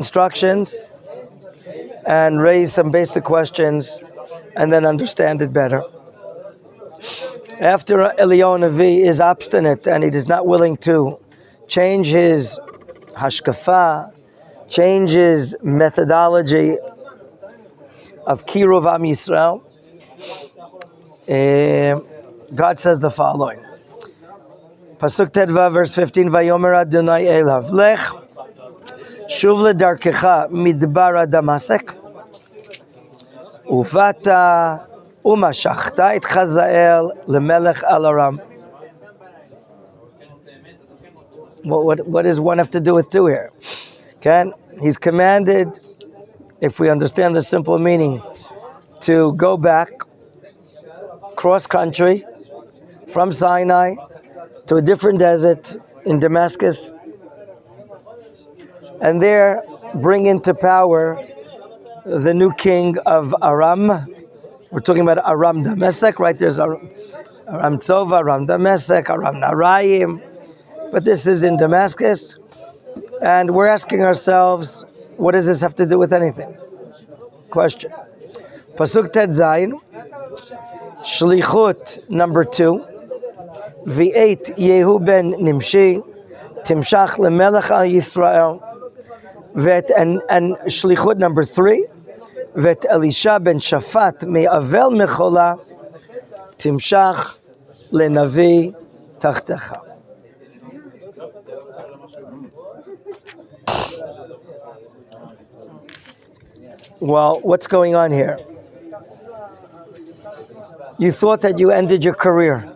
instructions and raise some basic questions and then understand it better. After Eliyahu Navi is obstinate and he is not willing to change his hashkafa, change his methodology of Kiruv Am Yisrael, God says the following. Pasuk Tedva, verse 15, Vayomer Adonai Elav, Lech, Shuv ledarkecha midbar Damasek, Uvata umashachta et Chazael lemelech al Aram. What does one have to do with two here? Okay? He's commanded, if we understand the simple meaning, to go back cross country from Sinai to a different desert in Damascus, and there bring into power the new king of Aram. We're talking about Aram Damasek, right? There's Aram Tzova, Aram Damasek, Aram Narayim, but this is in Damascus, and we're asking ourselves, what does this have to do with anything? Question. Pasuk Tet Zayin, Shlichut number 2, V'eit Yehu ben Nimshi, Timshach lemelech al Yisrael, and Shlichut number 3, Vet Elisha ben Shafat me'avel mechola, Timshach lenavi tachtecha. Well, what's going on here? You thought that you ended your career.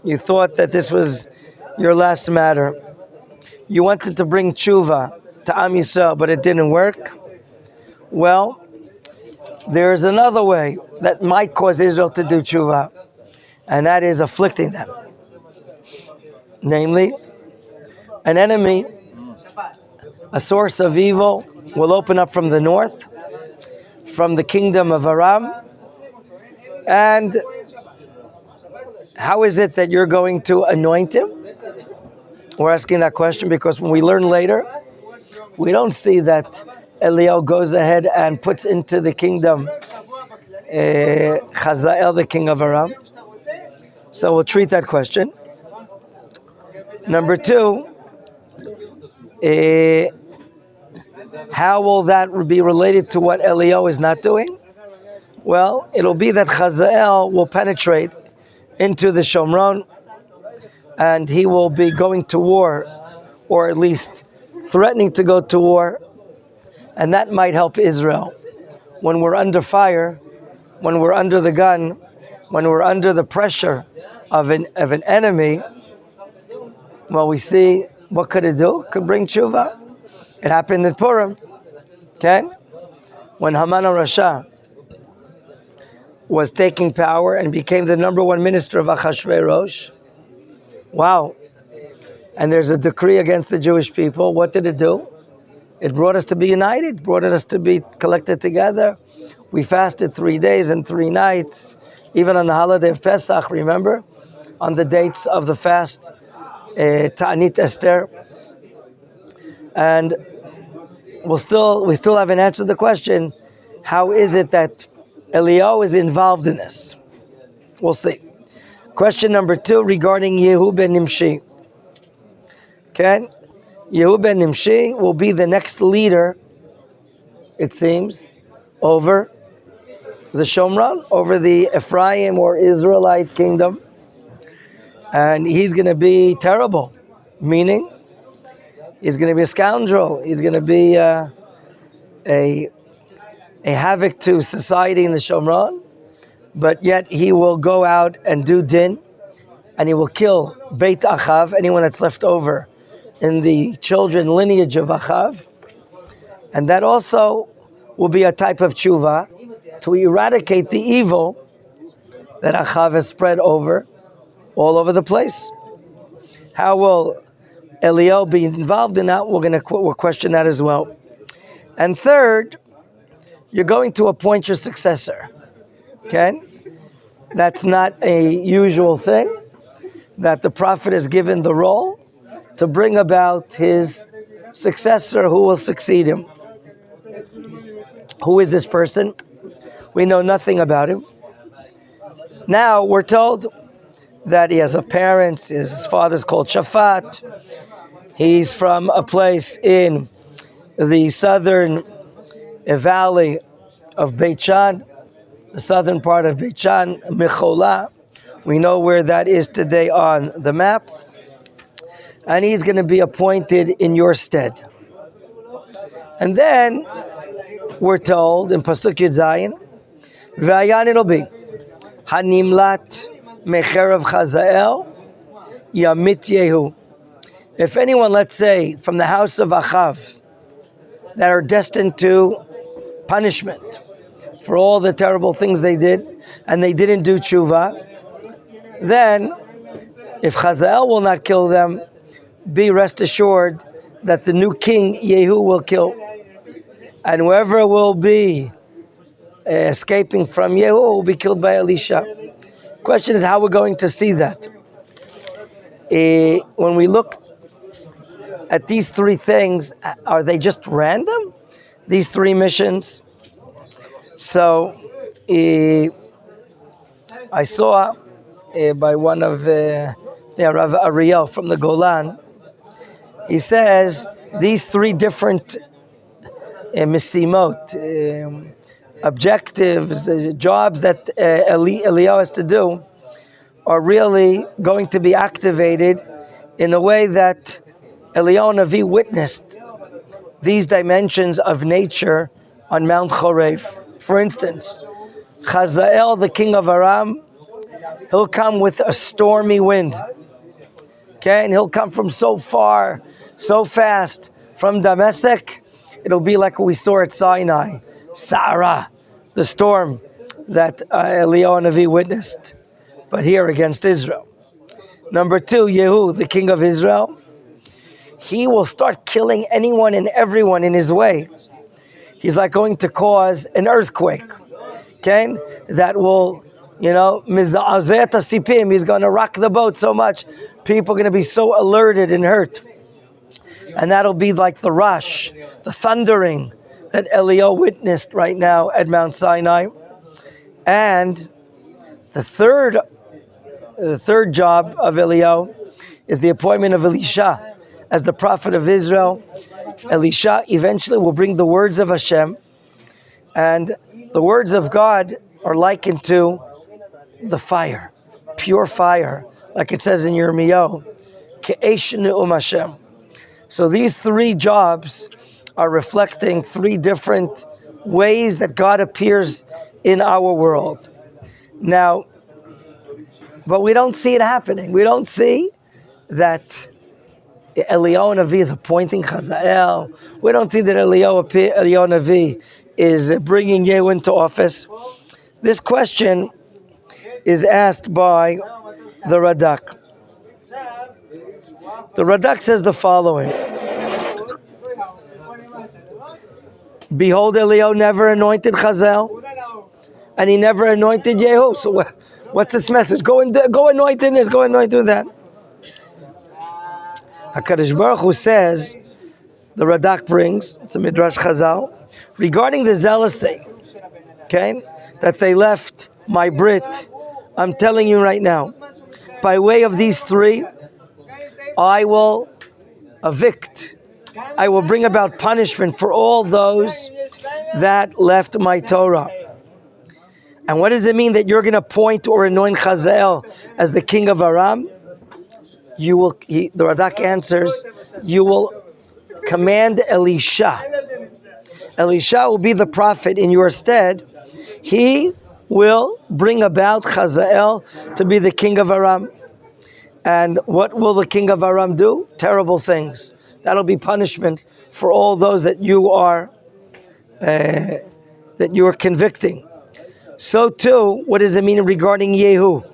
You thought that this was your last matter. You wanted to bring tshuva to Am Yisrael, but it didn't work. Well, there's another way that might cause Israel to do tshuva, and that is afflicting them. Namely, an enemy, a source of evil, will open up from the north, from the kingdom of Aram. And how is it that you're going to anoint him? We're asking that question because when we learn later, we don't see that Eliyahu goes ahead and puts into the kingdom Chazael, the king of Aram. So we'll treat that question. Number 2, how will that be related to what Eliyahu is not doing? Well, it'll be that Chazael will penetrate into the Shomron, and he will be going to war, or at least threatening to go to war, and that might help Israel. When we're under fire, when we're under the gun, when we're under the pressure of an enemy, well, we see, what could it do? It could bring tshuva. It happened at Purim, okay? When Haman Rasha was taking power and became the number 1 minister of Achashverosh. Wow. And there's a decree against the Jewish people. What did it do? It brought us to be united, brought us to be collected together. We fasted 3 days and 3 nights, even on the holiday of Pesach, remember? On the dates of the fast, Ta'anit Esther. And we still haven't answered the question, how is it that Eliyahu is involved in this? We'll see. Question number 2 regarding Yehu ben Nimshi. Okay? Yehu ben Nimshi will be the next leader, it seems, over the Shomron, over the Ephraim or Israelite kingdom. And he's going to be terrible, meaning he's going to be a scoundrel. He's going to be a havoc to society in the Shomron, but yet he will go out and do din, and he will kill Beit Achav, anyone that's left over in the children lineage of Achav, and that also will be a type of tshuva to eradicate the evil that Achav has spread all over the place. How will Eliyahu be involved in that? We'll question that as well. And third, you're going to appoint your successor. Okay? That's not a usual thing, that the prophet is given the role to bring about his successor who will succeed him. Who is this person? We know nothing about him. Now we're told that he has a parent. His father's called Shaphat. He's from a place in the southern valley of Beit Shan, the southern part of Beit Shan, Mechola. We know where that is today on the map. And he's going to be appointed in your stead. And then we're told in Pasuk Yud Zayin, V'ayan it'll be, Hanimlat Mecherev Chazael Yamit Yehu. If anyone, let's say, from the house of Achav, that are destined to punishment for all the terrible things they did, and they didn't do tshuva, then if Chazael will not kill them, be rest assured that the new king Yehu will kill. And whoever will be escaping from Yehu will be killed by Elisha. Question is how we're going to see that. When we look at these three things, are they just random? These three missions? So I saw by one of Rav Ariel from the Golan, he says these three different misimot, objectives, jobs that Eliyahu has to do are really going to be activated in a way that Eliyahu Navi witnessed these dimensions of nature on Mount Chorev. For instance, Chazael, the king of Aram, he'll come with a stormy wind. Okay, and he'll come from so far, so fast. From Damascus, it'll be like we saw at Sinai, Sarah, the storm that Eliyahu Navi witnessed, but here against Israel. Number two, Yehu, the king of Israel, he will start killing anyone and everyone in his way. He's like going to cause an earthquake, okay? That will, miza'azeh tasipim, he's going to rock the boat so much, people are going to be so alerted and hurt. And that'll be like the rush, the thundering that Eliyahu witnessed right now at Mount Sinai. And the third job of Eliyahu is the appointment of Elisha as the prophet of Israel. Elisha eventually will bring the words of Hashem, and the words of God are likened to the fire, pure fire, like it says in Yirmiyahu, Ke'esh ne'um Hashem. So these three jobs are reflecting three different ways that God appears in our world. Now, but we don't see it happening. We don't see that Eliyahu Navi is appointing Chazael. We don't see that Eliyahu Navi is bringing Yehu into office. This question is asked by the Radak. The Radak says the following: Behold, Eliyahu never anointed Chazael, and he never anointed Yehu. So what's this message? Go anoint him this, go anoint him that. HaKadosh Baruch Hu says, the Radak brings, it's a Midrash Chazal, regarding the zealousy, okay, that they left my Brit, I'm telling you right now, by way of these three, I will evict, I will bring about punishment for all those that left my Torah. And what does it mean that you're going to appoint or anoint Chazael as the king of Aram? The Radak answers, you will command Elisha. Elisha will be the prophet in your stead. He will bring about Chazael to be the king of Aram. And what will the king of Aram do? Terrible things. That'll be punishment for all those that you are convicting. So too, what does it mean regarding Yehu?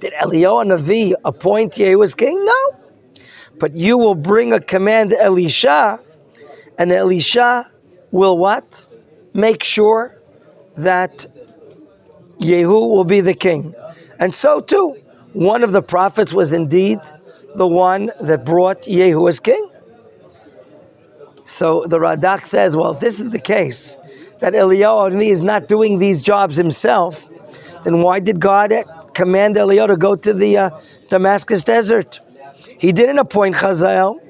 Did Eliyahu Navi appoint Yehu as king? No. But you will bring a command to Elisha, and Elisha will what? Make sure that Yehu will be the king. And so too, one of the prophets was indeed the one that brought Yehu as king. So the Radak says, well, if this is the case, that Eliyahu Ha-Navi is not doing these jobs himself, then why did God command Eliyahu to go to the Damascus desert? He didn't appoint Chazael.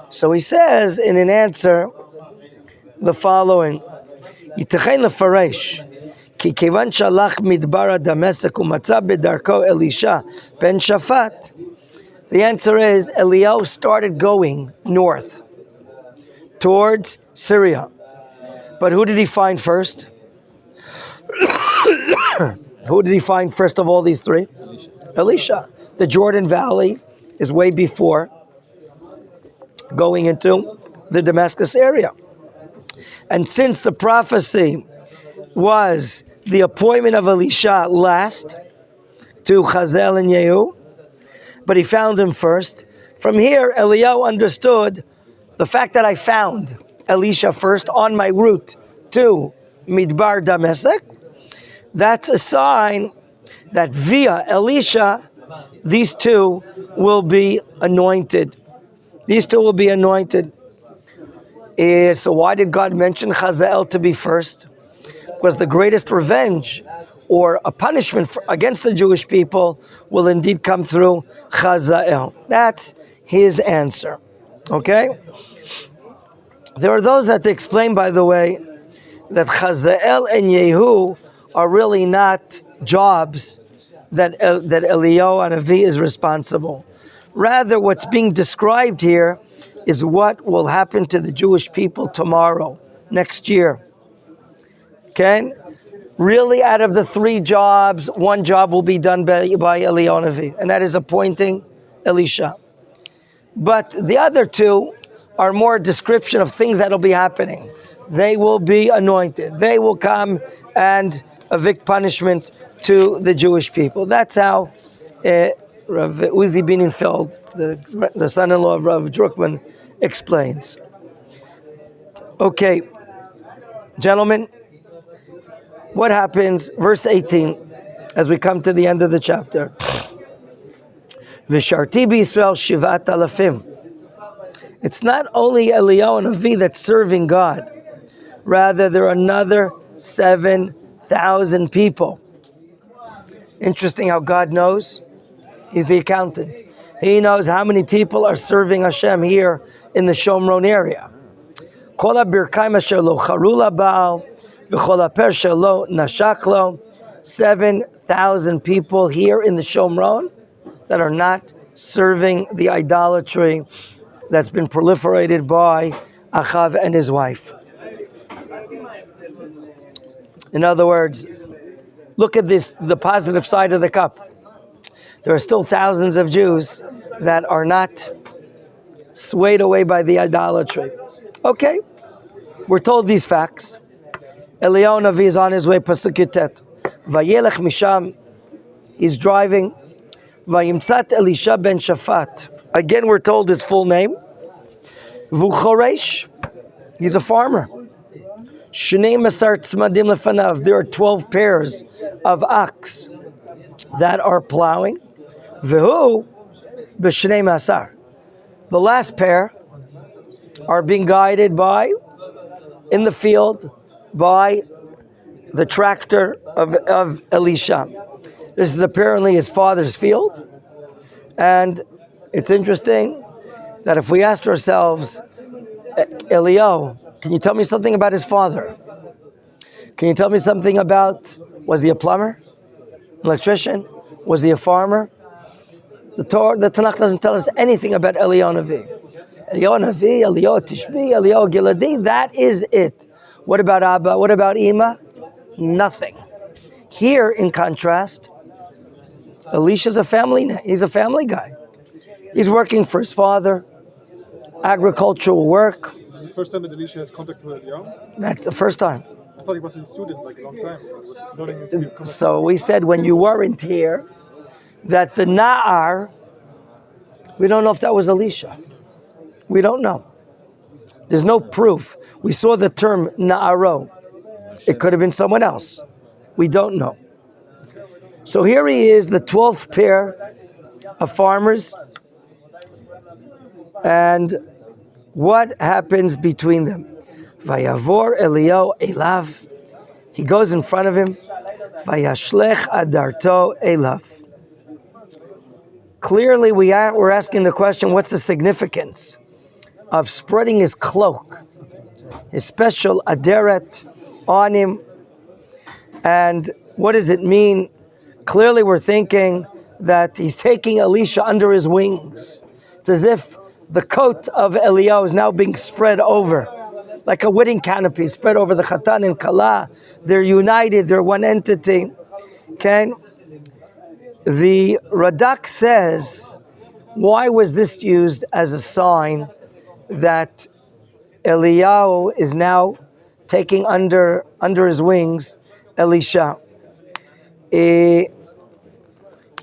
So he says in an answer the following: Yitechen lefaresh ki kevan shalach midbar Damascus umatza bedarko Elisha ben Shafat. The answer is Eliyahu started going north towards Syria. But who did he find first? Who did he find first of all these three? Elisha. The Jordan Valley is way before going into the Damascus area. And since the prophecy was the appointment of Elisha last to Chazael and Yehu, but he found him first, from here Eliyahu understood the fact that I found Elisha first on my route to Midbar Damascus. That's a sign that via Elisha, these two will be anointed. These two will be anointed. So why did God mention Chazael to be first? Because the greatest revenge or a punishment against the Jewish people will indeed come through Chazael. That's his answer. Okay? There are those that explain, by the way, that Chazael and Yehu are really not jobs that Eliyahu Ha-Navi is responsible. Rather, what's being described here is what will happen to the Jewish people tomorrow, next year. Okay? Really, out of the three jobs, one job will be done by Eliyahu Ha-Navi, and that is appointing Elisha. But the other two are more a description of things that will be happening. They will be anointed. They will come and evict punishment to the Jewish people. That's how Rav Uzi Bininfeld, the son-in-law of Rav Druckman, explains. Okay, gentlemen, what happens, verse 18, as we come to the end of the chapter. Visharti b'Yisrael shivat alafim. It's not only Eliyahu Ha-Navi that's serving God. Rather, there are another 7,000 people. Interesting how God knows. He's the accountant. He knows how many people are serving Hashem here in the Shomron area. Kol ha-birkaim asher lo charu la-Baal v'chol ha-per asher lo nashak lo. 7,000 people here in the Shomron that are not serving the idolatry that's been proliferated by Achav and his wife. In other words, look at this, the positive side of the cup. There are still thousands of Jews that are not swayed away by the idolatry. Okay, we're told these facts. Eliyahu Ha-Navi is on his way, Pasuk Yutet. Vayelech misham, he's driving. Vayimtzat Elisha ben Shafat. Again, we're told his full name. V'choresh, he's a farmer. Shnei masar tzmadim lefanav, there are 12 pairs of ox that are plowing. V'hu b'shnei masar, the last pair are being guided by, in the field, by the tractor of Elisha. This is apparently his father's field. And it's interesting that if we asked ourselves, Eliyahu, can you tell me something about his father? Can you tell me something about, was he a plumber? Electrician? Was he a farmer? The Tanakh doesn't tell us anything about Eliyahu Ha-Navi. Eliyahu Ha-Navi, Eliyahu Tishbi, Eliyahu Giladi, that is it. What about Abba? What about Ima? Nothing. Here, in contrast, Elisha's he's a family guy. He's working for his father, agricultural work. This is the first time that Elisha has contact with Eliyahu? That's the first time. I thought he was a student like a long time. He was learning to So we said when you weren't here, that the Na'ar, we don't know if that was Elisha. We don't know. There's no proof. We saw the term Na'aro. It could have been someone else. We don't know. So here he is, the 12th pair of farmers. And what happens between them? Vayavor Eliyahu elav. He goes in front of him. Vayashlech adarto elav. Clearly, we're asking the question, what's the significance of spreading his cloak, his special aderet on him? And what does it mean? Clearly, we're thinking that he's taking Elisha under his wings. It's as if the coat of Eliyahu is now being spread over, like a wedding canopy spread over the Chatan and Kala. They're united, they're one entity. Okay? The Radak says, why was this used as a sign that Eliyahu is now taking under his wings Elisha? He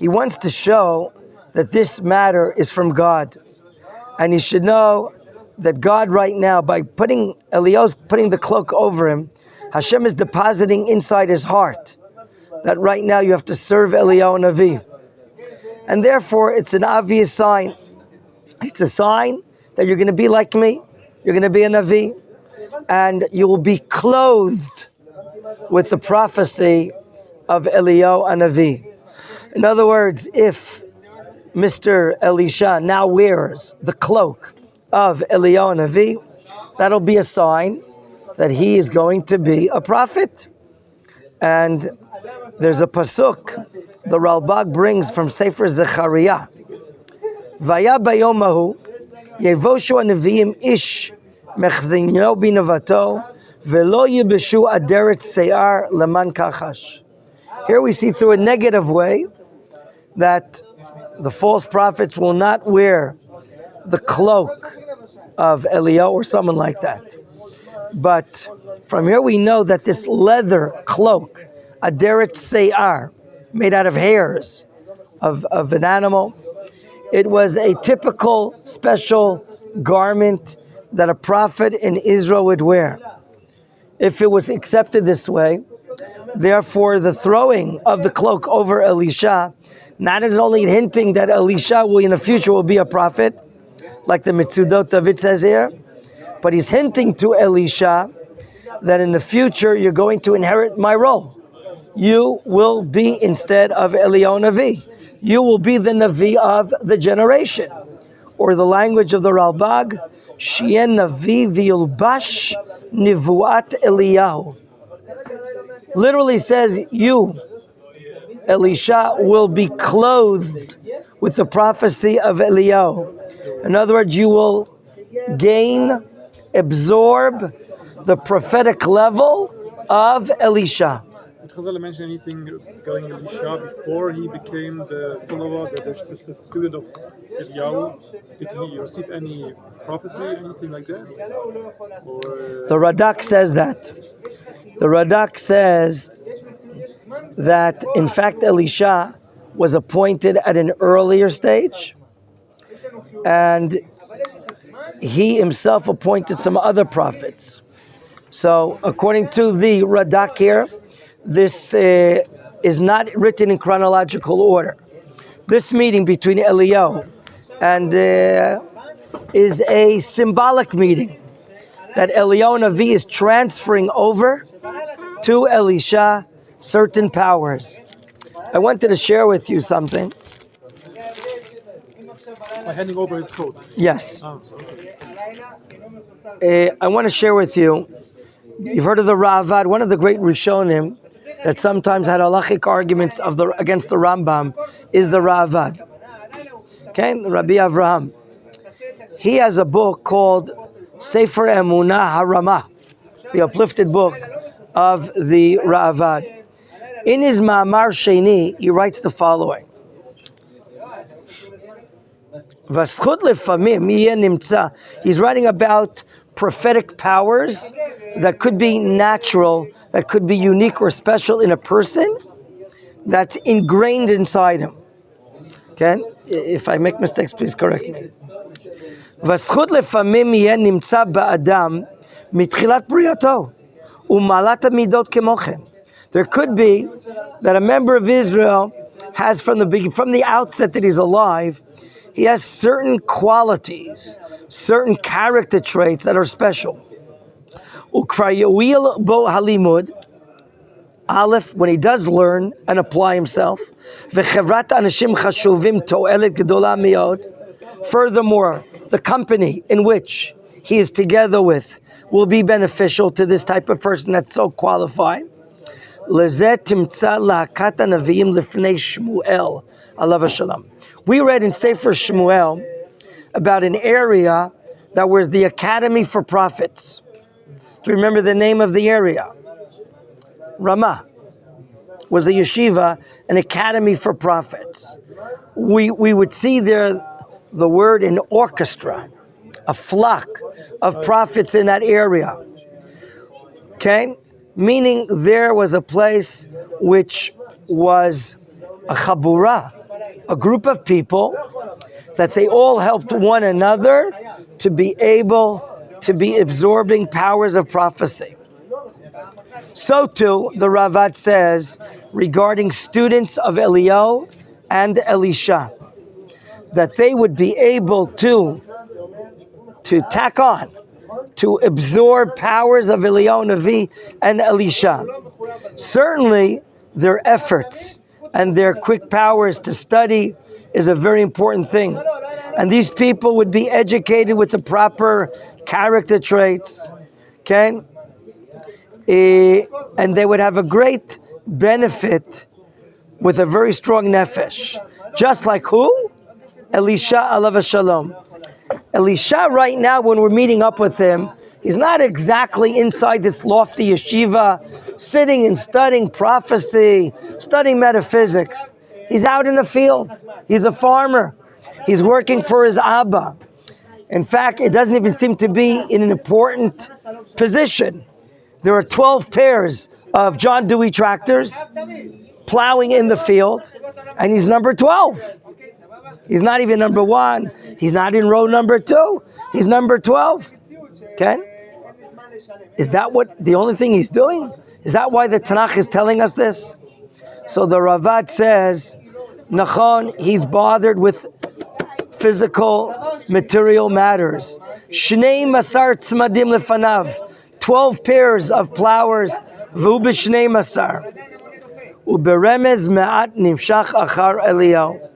wants to show that this matter is from God. And he should know that God right now, by Eliyahu's putting the cloak over him, Hashem is depositing inside his heart that right now you have to serve Eliyahu Navi. And therefore, it's an obvious sign. It's a sign that you're going to be like me. You're going to be a Navi. And you will be clothed with the prophecy of Eliyahu Navi. In other words, if Mr. Elisha now wears the cloak of Eliyahu Navi, that'll be a sign that he is going to be a prophet. And there's a pasuk the Ralbag brings from Sefer Zechariah. Vaya bayomahu yevoshu neviim ish mechzinyo binavato velo yibeshu aderet se'ar leman kachash. Here we see through a negative way that the false prophets will not wear the cloak of Eliyahu or someone like that. But from here we know that this leather cloak, aderet se'ar, made out of hairs of an animal, it was a typical special garment that a prophet in Israel would wear. If it was accepted this way, therefore the throwing of the cloak over Elisha, not as only hinting that Elisha will in the future will be a prophet, like the Mitzudot David says here, but he's hinting to Elisha that in the future you're going to inherit my role. You will be instead of Eliyahu Navi. You will be the Navi of the generation. Or the language of the Ralbag, Shien Navi v'yulbash nivuat Eliyahu. Literally says, you, Elisha, will be clothed with the prophecy of Eliyahu. In other words, you will absorb the prophetic level of Elisha. Did Chazal mention anything regarding Elisha before he became the follower, the student of Eliyahu? Did he receive any prophecy, anything like that? The Radak says that. The Radak says that, in fact, Elisha was appointed at an earlier stage, and he himself appointed some other prophets. So, according to the Radak here, this is not written in chronological order. This meeting between Eliyahu and is a symbolic meeting that Eliyahu Navi is transferring over to Elisha certain powers. I wanted to share with you something. By handing over his coat? Yes. Oh, okay. I want to share with you, you've heard of the Ravad, one of the great Rishonim that sometimes had halachic arguments against the Rambam is the Ravad. Okay, Rabbi Avraham. He has a book called Sefer Emunah Harama, the uplifted book of the Ravad. In his Ma'amar Sheni, he writes the following. He's writing about prophetic powers that could be natural, that could be unique or special in a person, that's ingrained inside him. Okay? If I make mistakes, please correct me. והזכות לפעמים יהיה נמצא באדם מתחילת בריאתו ומעלת המידות כמוכם. There could be that a member of Israel has from the outset that he's alive, he has certain qualities, certain character traits that are special. Ukrayuil bo halimud. Aleph, when he does learn and apply himself. V'chevrat anashim chashuvim to'elet gedola miod. Furthermore, the company in which he is together with will be beneficial to this type of person that's so qualified. Lezet timtza la'akat hanaviim lifnei Shmuel alav hashalom. We read in Sefer Shmuel about an area that was the Academy for Prophets. Do you remember the name of the area? Ramah was a yeshiva, an academy for prophets. We would see there the word in orchestra, a flock of prophets in that area. Okay? Meaning there was a place which was a chabura, a group of people that they all helped one another to be able to be absorbing powers of prophecy. So too, the Ravat says regarding students of Eliyahu and Elisha, that they would be able to tack on, to absorb powers of Eliyahu Navi and Elisha. Certainly, their efforts and their quick powers to study is a very important thing. And these people would be educated with the proper character traits, okay? And they would have a great benefit with a very strong nefesh. Just like who? Elisha alav shalom. Elisha right now, when we're meeting up with him, he's not exactly inside this lofty yeshiva, sitting and studying prophecy, studying metaphysics. He's out in the field. He's a farmer. He's working for his Abba. In fact, it doesn't even seem to be in an important position. There are 12 pairs of John Dewey tractors plowing in the field, and he's number 12. He's not even number 1. He's not in row number 2. He's number 12. Okay? Is that what the only thing he's doing? Is that why the Tanakh is telling us this? So the Ravat says, Nachon, he's bothered with physical, material matters. Shnei masar tzmadim lefanav. 12 pairs of plowers. V'hu b'shnei masar. U'beremez me'at nimshach achar Eliyahu.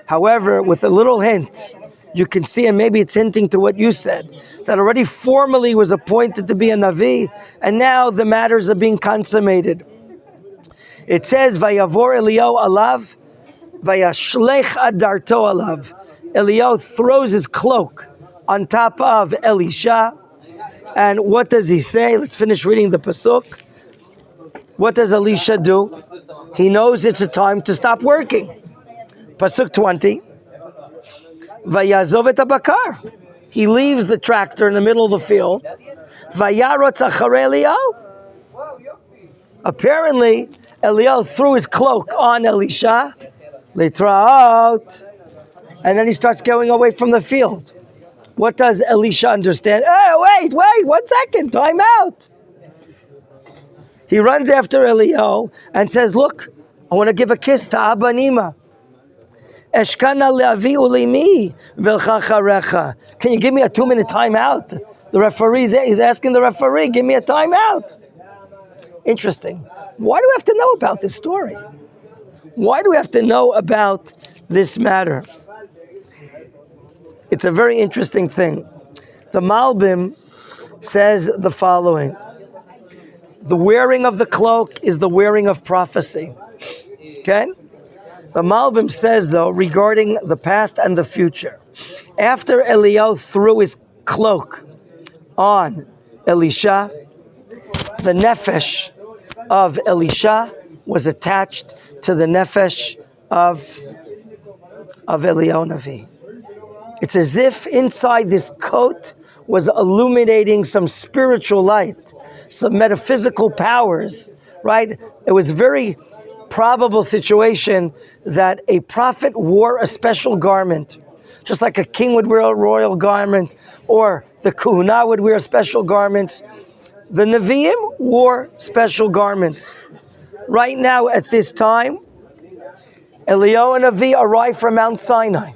However, with a little hint, you can see, and maybe it's hinting to what you said, that already formally was appointed to be a Navi, and now the matters are being consummated. It says, Vayavor Eliyahu alav, Vayashlech adarto alav. Eliyahu throws his cloak on top of Elisha, and what does he say? Let's finish reading the pasuk. What does Elisha do? He knows it's a time to stop working. Pasuk 20. Vayazov et habakar. He leaves the tractor in the middle of the field. Vayarotz acharei Eliyahu. Apparently, Eliyahu threw his cloak on Elisha. Litraot. And then he starts going away from the field. What does Elisha understand? Hey, wait, 1 second, time out. He runs after Eliyahu and says, look, I want to give a kiss to Abba Nima. Eshkana le'avi ulimi v'elcha charecha. Can you give me a 2-minute timeout? The referee is asking the referee, give me a timeout. Interesting. Why do we have to know about this story? Why do we have to know about this matter? It's a very interesting thing. The Malbim says the following. The wearing of the cloak is the wearing of prophecy. Okay? The Malbim says, though, regarding the past and the future, after Eliyahu threw his cloak on Elisha, the nefesh of Elisha was attached to the nefesh of Eliyahu Navi. It's as if inside this coat was illuminating some spiritual light, some metaphysical powers, right? It was a very probable situation that a prophet wore a special garment, just like a king would wear a royal garment, or the Kuhuna would wear special garments. The Nevi'im wore special garments. Right now, at this time, Eliyahu Navi arrived from Mount Sinai.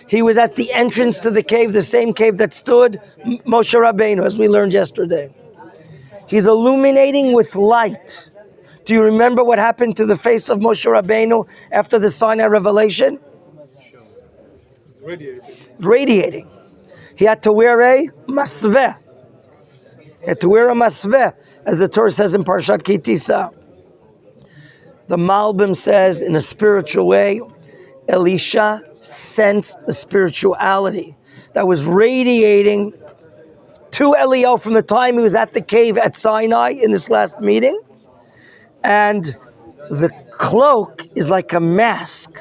He was at the entrance to the cave, the same cave that stood Moshe Rabbeinu, as we learned yesterday. He's illuminating with light. Do you remember what happened to the face of Moshe Rabbeinu after the Sinai revelation? Radiating. He had to wear a masveh. He had to wear a masveh, as the Torah says in Parshat Ki Tisa. The Malbim says, in a spiritual way, Elisha sensed the spirituality that was radiating to Eliyahu from the time he was at the cave at Sinai in this last meeting. And the cloak is like a mask.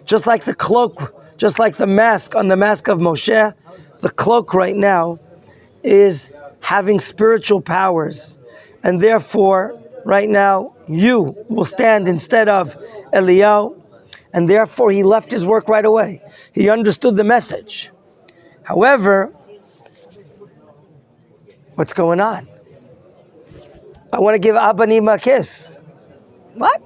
Just like the cloak, just like the mask on the mask of Moshe, the cloak right now is having spiritual powers. And therefore, right now, you will stand instead of Eliyahu. And therefore, he left his work right away. He understood the message. However, what's going on? I want to give Abba Nima a kiss. What?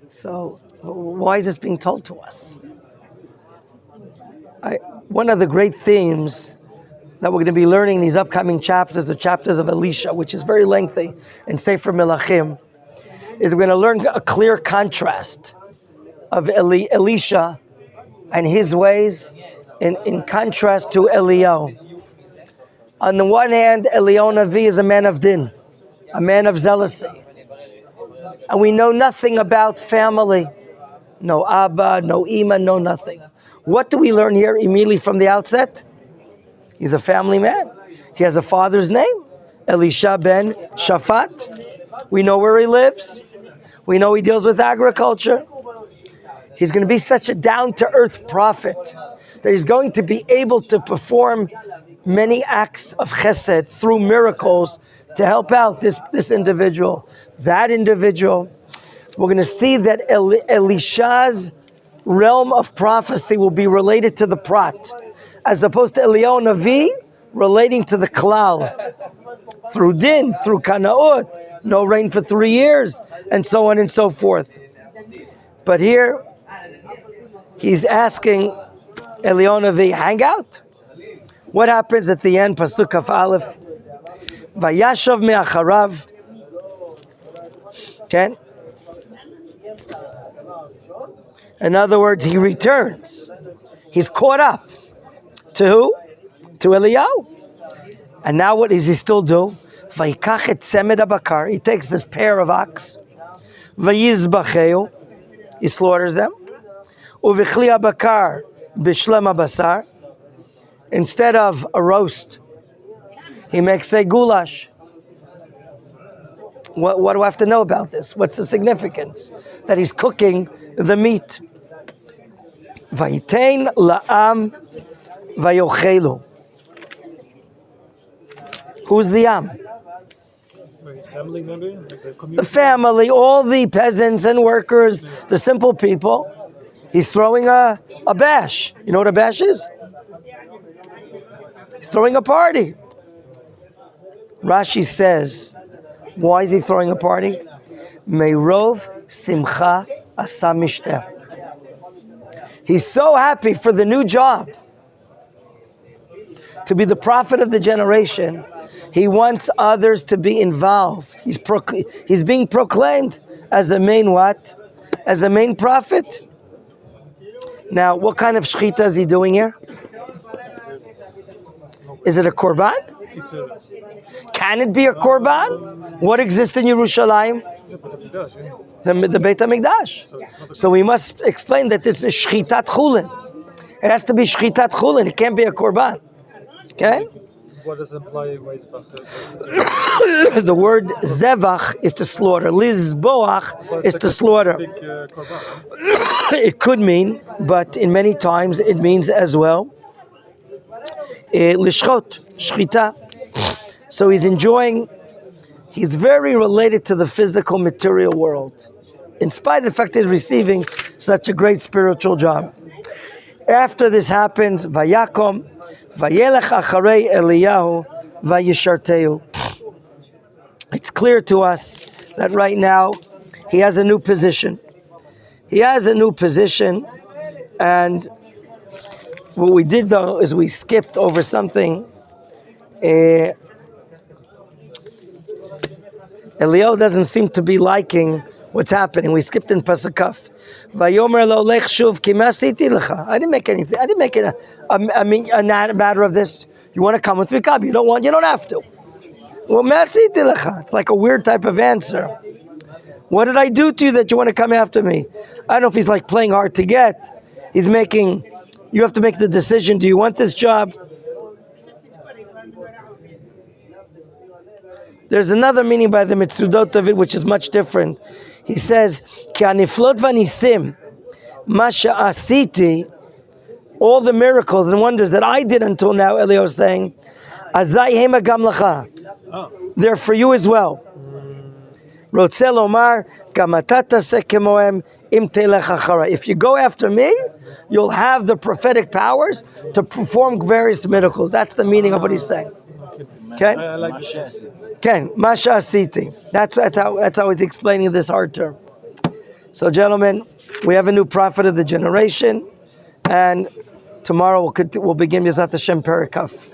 So, why is this being told to us? One of the great themes that we're going to be learning in these upcoming chapters, the chapters of Elisha, which is very lengthy, in Sefer Melachim, is we're going to learn a clear contrast of Elisha and his ways in contrast to Eliyahu. On the one hand, Eliyahu Navi is a man of din, a man of zealousy. And we know nothing about family. No Abba, no Ima, no nothing. What do we learn here immediately from the outset? He's a family man. He has a father's name, Elisha ben Shaphat. We know where he lives. We know he deals with agriculture. He's going to be such a down-to-earth prophet that he's going to be able to perform many acts of chesed through miracles to help out this individual, that individual. We're going to see that Elisha's realm of prophecy will be related to the prat, as opposed to Eliyahu Navi relating to the klal. Through din, through kanaut, no rain for 3 years, and so on and so forth. But here, he's asking Eliyahu Navi, hang out. What happens at the end? Pasuk Kaf Aleph. Vayashav me'acharav. Okay? In other words, he returns. He's caught up. To who? To Eliyahu. And now what does he still do? Vayikach et tzemed habakar. He takes this pair of ox. Vayizbacheu. He slaughters them. Uvichli habakar b'shlem habasar. Instead of a roast, he makes a goulash. What do I have to know about this? What's the significance? That he's cooking the meat. Vayitein la'am vayochelu. Who's the am? His family, maybe? Like the community? The family, all the peasants and workers, the simple people. He's throwing a bash. You know what a bash is? He's throwing a party. Rashi says, why is he throwing a party? Meirov simcha asa mishteh. He's so happy for the new job. To be the prophet of the generation, he wants others to be involved. He's being proclaimed as a main what? As a main prophet. Now, what kind of shechita is he doing here? Is it a korban? Can it be a korban? What exists in Yerushalayim? The Beit HaMikdash. So we must explain that this is shchitat chulin. It has to be shchitat chulin. It can't be a korban. Okay? What does it imply? The word zevach is to slaughter. Lizboach is to slaughter. It could mean, but in many times it means as well lishchot, shchita. So he's enjoying, he's very related to the physical material world, in spite of the fact that he's receiving such a great spiritual job. After this happens, vayakom, vayelech acharei Eliyahu, vayisharteu. It's clear to us that right now he has a new position. He has a new position, and what we did though is we skipped over something Eliyahu doesn't seem to be liking what's happening. We skipped in Pasukaf. Vayomer lo lech shuv ki masiti lecha. I didn't make anything. I didn't make it a matter of this. You want to come with me? Come. You don't want. You don't have to. Well, masiti lecha. It's like a weird type of answer. What did I do to you that you want to come after me? I don't know if he's like playing hard to get. He's making. You have to make the decision. Do you want this job? There's another meaning by the Mitzudot of it, which is much different. He says, "Ki aniflot vanisim, masha asiti," all the miracles and wonders that I did until now. Eliyahu is saying, "Azai hema gam lacha." They're for you as well. Rotzel omar gamatata sekemoem im telech achara. If you go after me, you'll have the prophetic powers to perform various miracles. That's the meaning of what he's saying. Okay. I like this. Ken, Masha Asiti. That's how he's explaining this hard term. So, gentlemen, we have a new prophet of the generation, and tomorrow we'll begin Yizat Hashem Perikaf.